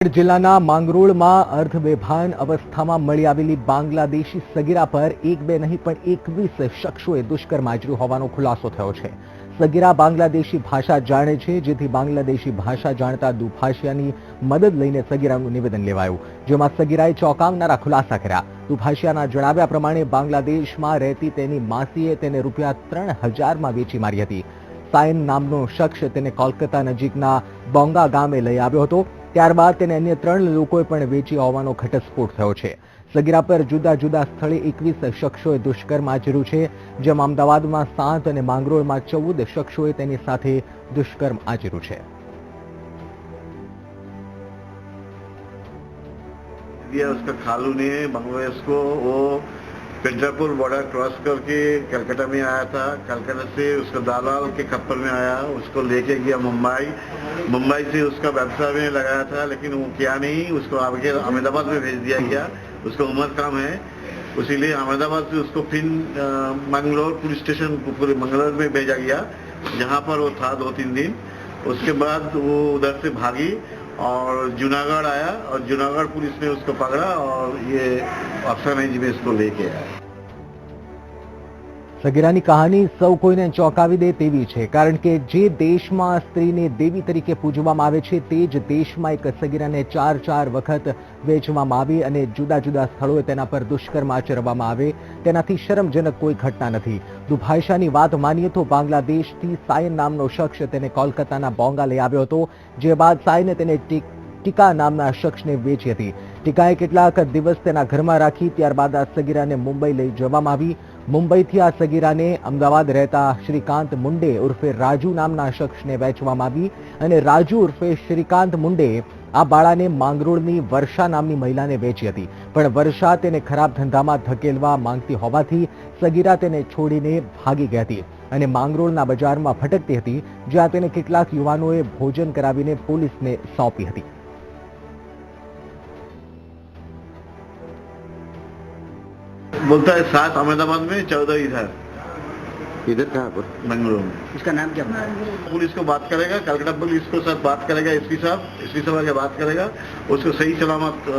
જિલ્લાના માંગરોળમાં અર્ધબેભાન અવસ્થામાં મળી આવેલી બાંગ્લાદેશી સગીરા પર એક બે નહીં પણ 21 શખ્સોએ દુષ્કર્મ આચર્યું હોવાનો ખુલાસો થયો છે. સગીરા બાંગ્લાદેશી ભાષા જાણે છે, જેથી બાંગ્લાદેશી ભાષા જાણતા દુભાષિયાની મદદ લઈને સગીરાનું નિવેદન લેવાયું, જેમાં સગીરાએ ચોંકાવનારા ખુલાસા કર્યા. દુભાષિયાના જણાવ્યા પ્રમાણે બાંગ્લાદેશમાં રહેતી તેની માસીએ તેને ₹3,000માં વેચી મારી હતી. સાયન નામનો શખ્સ તેને કોલકાતા નજીકના બોંગા ગામે લઈ આવ્યો હતો. ત્યારબાદ તેને અન્ય 3 લોકોએ પણ વેચી હોવાનો ઘટસ્ફોટ થયો છે. સગીરા પર જુદા જુદા સ્થળે 21 શખ્સોએ દુષ્કર્મ આચર્યું છે, જેમાં અમદાવાદમાં 7 અને માંગરોળમાં 14 શખ્સોએ તેની સાથે દુષ્કર્મ આચર્યું છે. उसका खालू ने बांग्लादेश को वो पेंड्रापुर बॉर्डर क्रॉस करके कलकत्ता में आया था. कलकत्ता से उसका दालाल के खप्पर में आया, उसको लेके गया मुंबई से उसका व्यवसाय में लगाया था, लेकिन वो किया नहीं. उसको आगे अहमदाबाद में भेज दिया गया. उसका उम्र कम है, इसीलिए अहमदाबाद से उसको फिर मंगलौर पुलिस स्टेशन पूरे मंगलौर में भेजा गया, जहाँ पर वो था 2-3 दिन. उसके बाद वो उधर से भागी और जूनागढ़ आया और जूनागढ़ पुलिस ने उसको पकड़ा और ये ऑक्सफोर्ड में इसको लेके आया. સગીરાની કહાની સૌ કોઈને ચોંકાવી દે તેવી છે, કારણ કે જે દેશમાં સ્ત્રીને દેવી તરીકે પૂજવામાં આવે છે, તે જ દેશમાં એક સગીરાને 4 વખત વેચવામાં આવી અને જુદા જુદા સ્થળોએ તેના પર દુષ્કર્મ આચરવામાં આવે, તેનાથી શરમજનક કોઈ ઘટના નથી. દુભાષાની વાત માનીએ તો બાંગ્લાદેશથી સાયન નામનો શખ્સ તેને કોલકાતાના બોંગા લઈ આવ્યો હતો, જે બાદ સાયને તેને ટીકા નામના શખ્સને વેચી હતી. ટીકાએ કેટલાક દિવસ તેના ઘરમાં રાખી, ત્યારબાદ આ સગીરાને મુંબઈ લઈ જવામાં આવી. મુંબઈથી આ સગીરાને અમદાવાદ રહેતા શ્રીકાંત મુંડે ઉર્ફે રાજુ નામના શખ્સને વેચવામાં આવી અને રાજુ ઉર્ફે શ્રીકાંત મુંડે આ બાળાને માંગરોળની વર્ષા નામની મહિલાને વેચી હતી. પણ વર્ષા તેને ખરાબ ધંધામાં ધકેલવા માંગતી હોવાથી સગીરા તેને છોડીને ભાગી ગઈ હતી અને માંગરોળના બજારમાં ભટકતી હતી, જ્યાં તેને કેટલાક યુવાનોએ ભોજન કરાવીને પોલીસને સોંપી હતી. बोलता है 7 अहमदाबाद में, 14 इधर. इधर कहाँ पर? मंगलूर में. उसका नाम क्या? पुलिस को बात करेगा, कलकत्ता पुलिस को साथ बात करेगा, एसपी साहब आके बात करेगा, उसको सही सलामत